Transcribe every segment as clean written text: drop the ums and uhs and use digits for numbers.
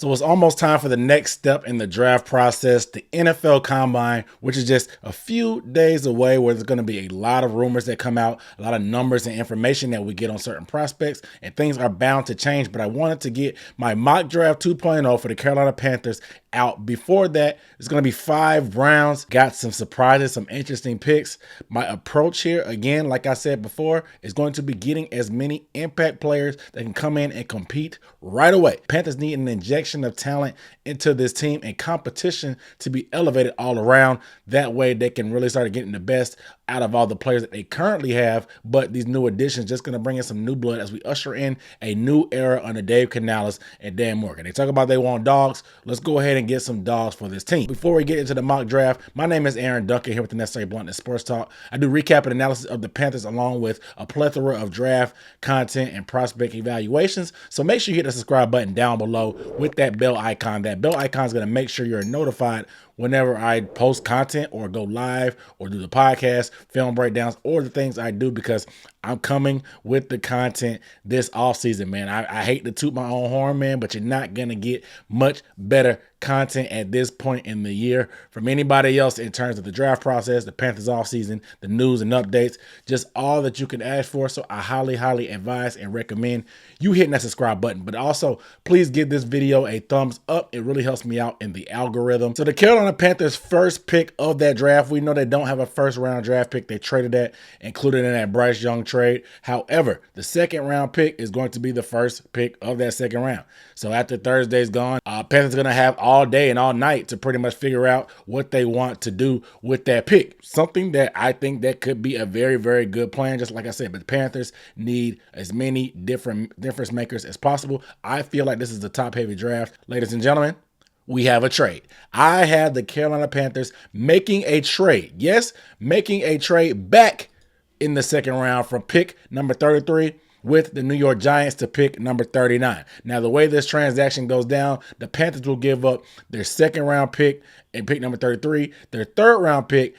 So it's almost time for the next step in the draft process, the NFL Combine, which is just a few days away, where there's going to be a lot of rumors that come out, a lot of numbers and information that we get on certain prospects, and things are bound to change. But I wanted to get my mock draft 2.0 for the Carolina Panthers out. Before that, it's going to be 5 rounds. Got some surprises, some interesting picks. My approach here, again, like I said before, is going to be getting as many impact players that can come in and compete right away. Panthers need an injection of talent into this team and competition to be elevated all around. That way they can really start getting the best out of all the players that they currently have. But these new additions just going to bring in some new blood as we usher in a new era under Dave Canales and Dan Morgan. They talk about they want dogs. Let's go ahead and get some dogs for this team. Before we get into the mock draft, my name is Aaron Duncan here with the Necessary Bluntness Sports Talk. I do recap and analysis of the Panthers along with a plethora of draft content and prospect evaluations. So make sure you hit the subscribe button down below with that bell icon. That bell icon is going to make sure you're notified whenever I post content or go live or do the podcast, film breakdowns, or the things I do, because I'm coming with the content this off season, man. I hate to toot my own horn, man, but you're not going to get much better content at this point in the year from anybody else in terms of the draft process, the Panthers off season, the news and updates, just all that you can ask for. So I highly advise and recommend you hitting that subscribe button. But also, please give this video a thumbs up. It really helps me out in the algorithm. So the Carolina Panthers' first pick of that draft, we know they don't have a first round draft pick. They traded that, included in that Bryce Young trade. However, the second round pick is going to be the first pick of that second round. So after Thursday's gone, Panthers going to have all day and all night to pretty much figure out what they want to do with that pick. Something that I think that could be a very good plan, just like I said. But the Panthers need as many difference makers as possible. I feel like this is the top heavy draft. Ladies and gentlemen, we have a trade. I have the Carolina Panthers making a trade. Yes, making a trade back in the second round from pick number 33 with the New York Giants to pick number 39. Now, the way this transaction goes down, the Panthers will give up their second round pick and pick number 33, their third round pick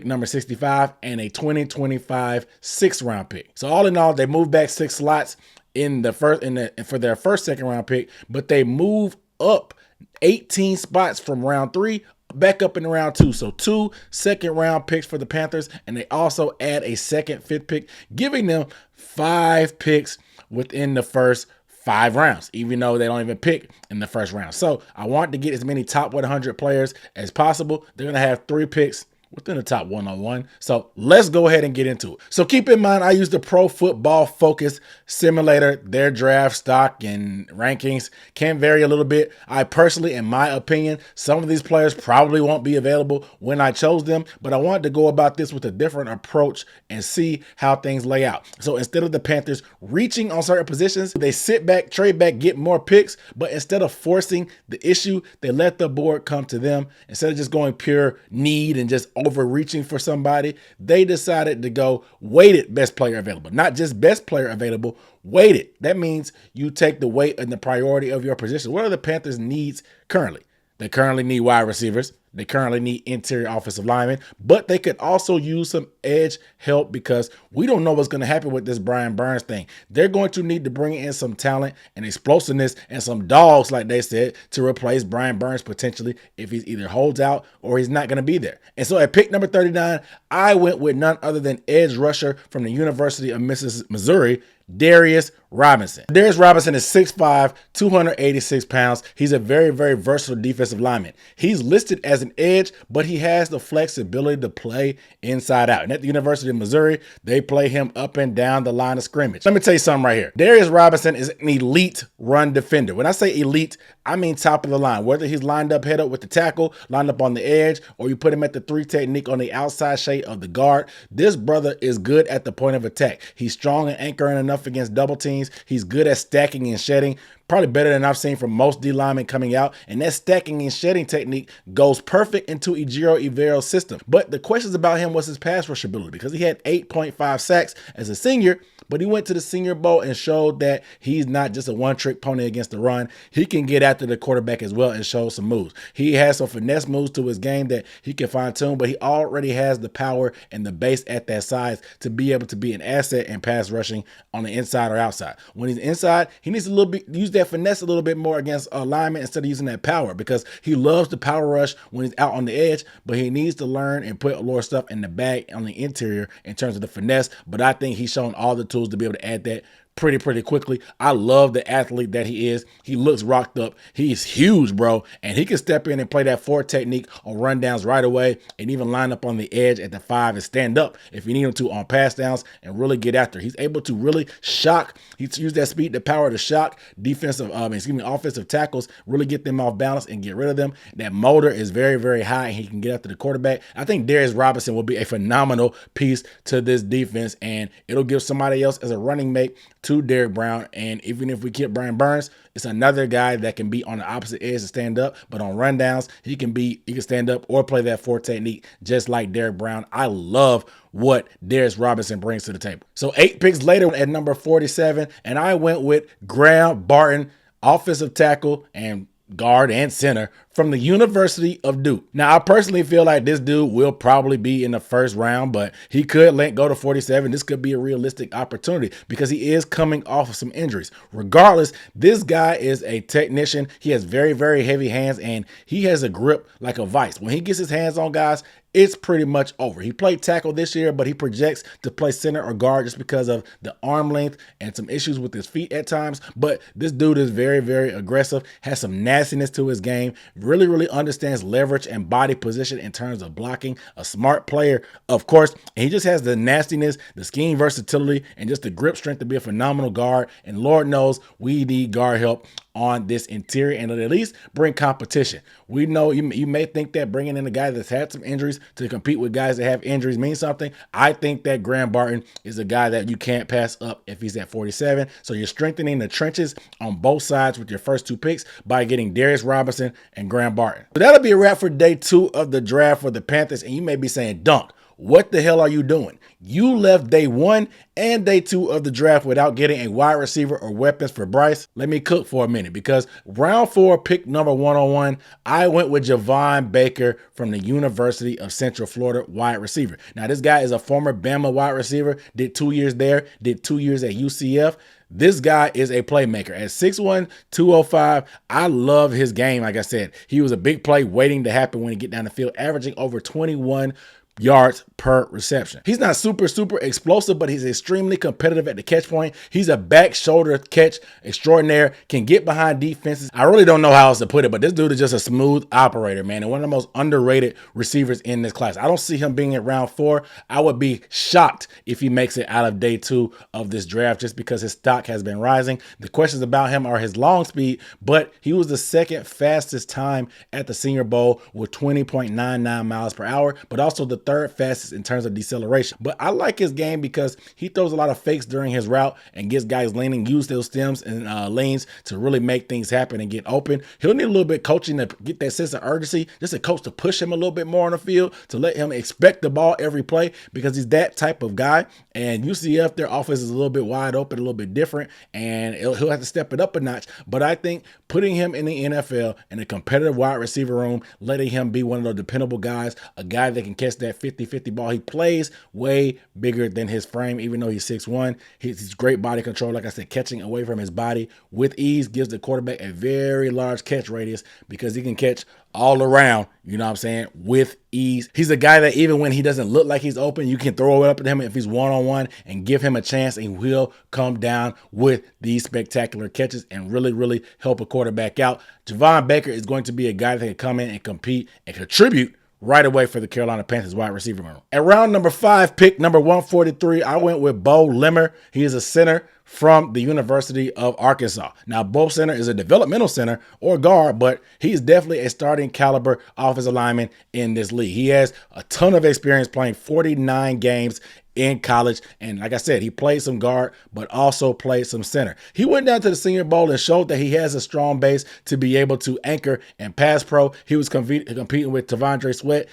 number 65, and a 2025 sixth round pick. So all in all, they move back 6 slots in the first for their first second round pick, but they move up 18 spots from round 3 back up in round 2. So 2 second round picks for the Panthers, and they also add a second, 5th pick, giving them 5 picks within the first 5 rounds, even though they don't even pick in the first round. So I want to get as many top 100 players as possible. They're going to have 3 picks within the top 101. So let's go ahead and get into it. So keep in mind, I use the Pro Football Focus Simulator. Their draft stock and rankings can vary a little bit. I personally, in my opinion, some of these players probably won't be available when I chose them, but I wanted to go about this with a different approach and see how things lay out. So instead of the Panthers reaching on certain positions, they sit back, trade back, get more picks, but instead of forcing the issue, they let the board come to them. Instead of just going pure need and just overreaching for somebody, they decided to go weighted best player available. Not just best player available, weighted. That means you take the weight and the priority of your position. What are the Panthers' needs currently? They currently need wide receivers. They currently need interior offensive linemen, but they could also use some edge help because we don't know what's going to happen with this Brian Burns thing. They're going to need to bring in some talent and explosiveness and some dogs, like they said, to replace Brian Burns potentially if he either holds out or he's not going to be there. And so at pick number 39, I went with none other than edge rusher from the University of Missouri, Darius Robinson. Darius Robinson is 6'5", 286 pounds. He's a very versatile defensive lineman. He's listed as an edge, but he has the flexibility to play inside out. And at the University of Missouri, they play him up and down the line of scrimmage. Let me tell you something right here. Darius Robinson is an elite run defender. When I say elite, I mean top of the line. Whether he's lined up head up with the tackle, lined up on the edge, or you put him at the 3 technique on the outside shade of the guard, this brother is good at the point of attack. He's strong and anchoring enough against double teams. He's good at stacking and shedding, probably better than I've seen from most D linemen coming out. And that stacking and shedding technique goes perfect into Ejiro Evero's system. But the questions about him was his pass rush ability, because he had 8.5 sacks as a senior, but he went to the Senior Bowl and showed that he's not just a one-trick pony against the run. He can get after the quarterback as well and show some moves. He has some finesse moves to his game that he can fine-tune, but he already has the power and the base at that size to be able to be an asset in pass rushing on the inside or outside. When he's inside, he needs to use that finesse a little bit more against alignment instead of using that power, because he loves the power rush when he's out on the edge, but he needs to learn and put more stuff in the bag on the interior in terms of the finesse. But I think he's shown all the tools to be able to add that pretty quickly. I love the athlete that he is. He looks rocked up. He's huge, bro. And he can step in and play that 4 technique on rundowns right away, and even line up on the edge at the 5 and stand up if you need him to on pass downs and really get after. He's able to really shock. He's used that speed, the power to shock offensive tackles, really get them off balance and get rid of them. That motor is very high, and he can get after the quarterback. I think Darius Robinson will be a phenomenal piece to this defense, and it'll give somebody else as a running mate to Derrick Brown. And even if we keep Brian Burns, it's another guy that can be on the opposite edge to stand up, but on rundowns, he can stand up or play that 4 technique just like Derrick Brown. I love what Darius Robinson brings to the table. So 8 picks later at number 47, and I went with Graham Barton, offensive tackle and guard and center from the University of Duke. Now, I personally feel like this dude will probably be in the first round, but he could go to 47. This could be a realistic opportunity because he is coming off of some injuries. Regardless, this guy is a technician. He has very heavy hands, and he has a grip like a vice. When he gets his hands on guys, it's pretty much over. He played tackle this year, but he projects to play center or guard just because of the arm length and some issues with his feet at times. But this dude is very aggressive, has some nastiness to his game, really understands leverage and body position in terms of blocking. A smart player, of course, and he just has the nastiness, the scheme versatility, and just the grip strength to be a phenomenal guard. And Lord knows we need guard help on this interior, and at least bring competition. We know you may think that bringing in a guy that's had some injuries to compete with guys that have injuries means something. I think that Graham Barton is a guy that you can't pass up if he's at 47. So you're strengthening the trenches on both sides with your first 2 picks by getting Darius Robinson and Graham Barton. So that'll be a wrap for day 2 of the draft for the Panthers. And you may be saying, Dunk, what the hell are you doing? You left day 1 and day 2 of the draft without getting a wide receiver or weapons for Bryce. Let me cook for a minute, because round 4, pick number 101, I went with Javon Baker from the University of Central Florida, wide receiver. Now, this guy is a former Bama wide receiver, did 2 years there, did 2 years at UCF. This guy is a playmaker. At 6'1", 205, I love his game. Like I said, he was a big play waiting to happen when he get down the field, averaging over 21 yards per reception. He's not super explosive, but he's extremely competitive at the catch point. He's a back shoulder catch extraordinaire, can get behind defenses. I really don't know how else to put it, but this dude is just a smooth operator, man, and one of the most underrated receivers in this class. I don't see him being at round 4. I would be shocked if he makes it out of day 2 of this draft, just because his stock has been rising. The questions about him are his long speed, but he was the 2nd fastest time at the Senior Bowl with 20.99 miles per hour, but also the 3rd fastest in terms of deceleration. But I like his game because he throws a lot of fakes during his route and gets guys leaning, use those stems and lanes to really make things happen and get open. He'll need a little bit coaching to get that sense of urgency, just a coach to push him a little bit more on the field, to let him expect the ball every play, because he's that type of guy. And UCF, their offense is a little bit wide open, a little bit different, and he'll have to step it up a notch. But I think putting him in the NFL in a competitive wide receiver room, letting him be one of those dependable guys, a guy that can catch that 50-50 ball. He plays way bigger than his frame, even though he's 6'1". He's great body control. Like I said, catching away from his body with ease gives the quarterback a very large catch radius, because he can catch all around, you know what I'm saying, with ease. He's a guy that even when he doesn't look like he's open, you can throw it up at him if he's one-on-one and give him a chance, and he'll come down with these spectacular catches and really help a quarterback out. Javon Baker is going to be a guy that can come in and compete and contribute right away for the Carolina Panthers wide receiver room. At round number 5, pick number 143, I went with Bo Limmer. He is a center from the University of Arkansas. Now, Bo Center is a developmental center or guard, but he's definitely a starting caliber offensive lineman in this league. He has a ton of experience playing 49 games in college. And like I said, he played some guard, but also played some center. He went down to the Senior Bowl and showed that he has a strong base to be able to anchor and pass pro. He was competing with T'Vondre Sweat.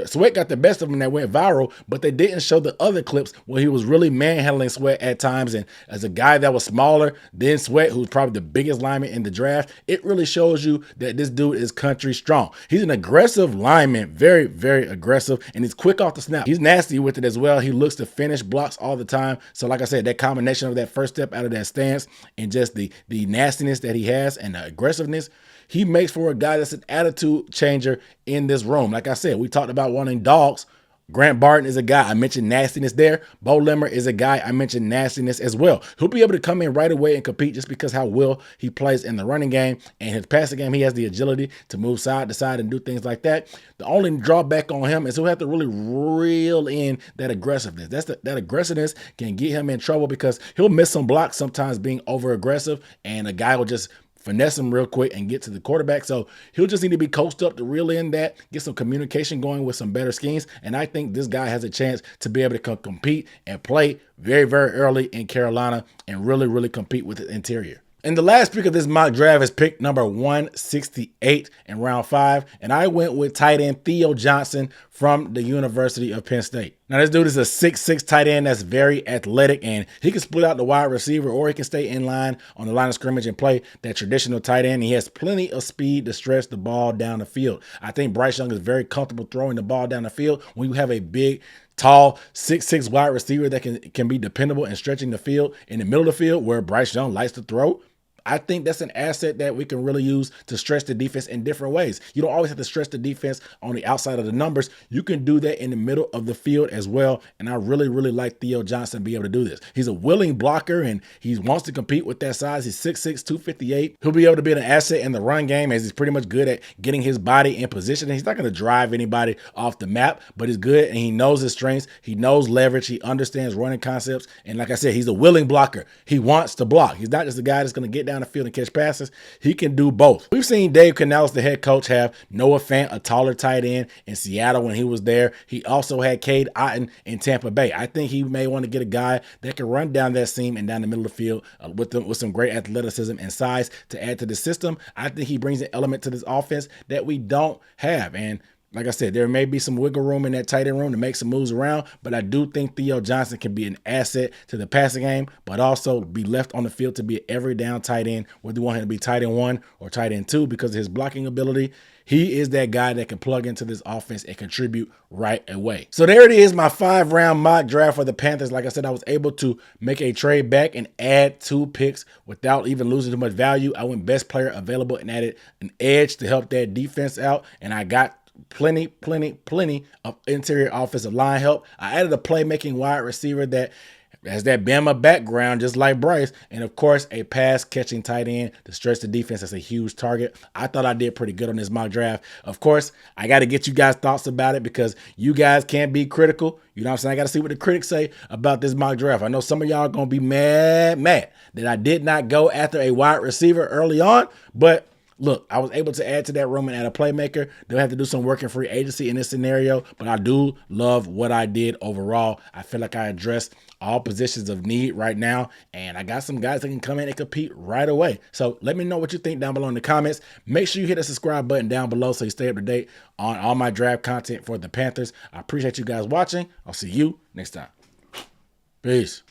Sweat got the best of him that went viral, but they didn't show the other clips where he was really manhandling Sweat at times. And as a guy that was smaller than Sweat, who's probably the biggest lineman in the draft, it really shows you that this dude is country strong. He's an aggressive lineman, very, very aggressive, and he's quick off the snap. He's nasty with it as well. He looks to finish blocks all the time. So like I said, that combination of that first step out of that stance and just the nastiness that he has and the aggressiveness, he makes for a guy that's an attitude changer in this room. Like I said, we talked about wanting dogs. Grant Barton is a guy. I mentioned nastiness there. Bo Limmer is a guy. I mentioned nastiness as well. He'll be able to come in right away and compete just because how well he plays in the running game and his passing game. He has the agility to move side to side and do things like that. The only drawback on him is he'll have to really reel in that aggressiveness. That aggressiveness can get him in trouble because he'll miss some blocks sometimes being over aggressive, and a guy will just finesse him real quick and get to the quarterback. So he'll just need to be coached up to reel in that, get some communication going with some better schemes. And I think this guy has a chance to be able to compete and play very, very early in Carolina and really, really compete with the interior. And the last pick of this mock draft is pick number 168 in round 5. And I went with tight end Theo Johnson from the University of Penn State. Now, this dude is a 6'6" tight end that's very athletic, and he can split out the wide receiver or he can stay in line on the line of scrimmage and play that traditional tight end. He has plenty of speed to stretch the ball down the field. I think Bryce Young is very comfortable throwing the ball down the field when you have a big, tall 6'6" wide receiver that can be dependable in stretching the field in the middle of the field where Bryce Young likes to throw. I think that's an asset that we can really use to stretch the defense in different ways. You don't always have to stretch the defense on the outside of the numbers. You can do that in the middle of the field as well. And I really, really like Theo Johnson be able to do this. He's a willing blocker and he wants to compete with that size. He's 6'6", 258. He'll be able to be an asset in the run game as he's pretty much good at getting his body in position. And he's not going to drive anybody off the map, but he's good and he knows his strengths. He knows leverage. He understands running concepts. And like I said, he's a willing blocker. He wants to block. He's not just a guy that's going to get down the field and catch passes. He can do both. We've seen Dave Canales, the head coach, have Noah Fant, a taller tight end in Seattle when he was there. He also had Cade Otton in Tampa Bay. I think he may want to get a guy that can run down that seam and down the middle of the field with some great athleticism and size to add to the system. I think he brings an element to this offense that we don't have. And like I said, there may be some wiggle room in that tight end room to make some moves around, but I do think Theo Johnson can be an asset to the passing game, but also be left on the field to be an every down tight end, whether you want him to be tight end 1 or tight end 2 because of his blocking ability. He is that guy that can plug into this offense and contribute right away. So there it is, my 5-round mock draft for the Panthers. Like I said, I was able to make a trade back and add 2 picks without even losing too much value. I went best player available and added an edge to help that defense out, and I got plenty of interior offensive line help. I added a playmaking wide receiver that has that Bama background, just like Bryce. And of course, a pass catching tight end to stretch the defense. That's a huge target. I thought I did pretty good on this mock draft. Of course, I got to get you guys' thoughts about it because you guys can't be critical. You know what I'm saying? I got to see what the critics say about this mock draft. I know some of y'all are going to be mad that I did not go after a wide receiver early on, but look, I was able to add to that room and add a playmaker. They'll have to do some work in free agency in this scenario, but I do love what I did overall. I feel like I addressed all positions of need right now, and I got some guys that can come in and compete right away. So let me know what you think down below in the comments. Make sure you hit the subscribe button down below so you stay up to date on all my draft content for the Panthers. I appreciate you guys watching. I'll see you next time. Peace.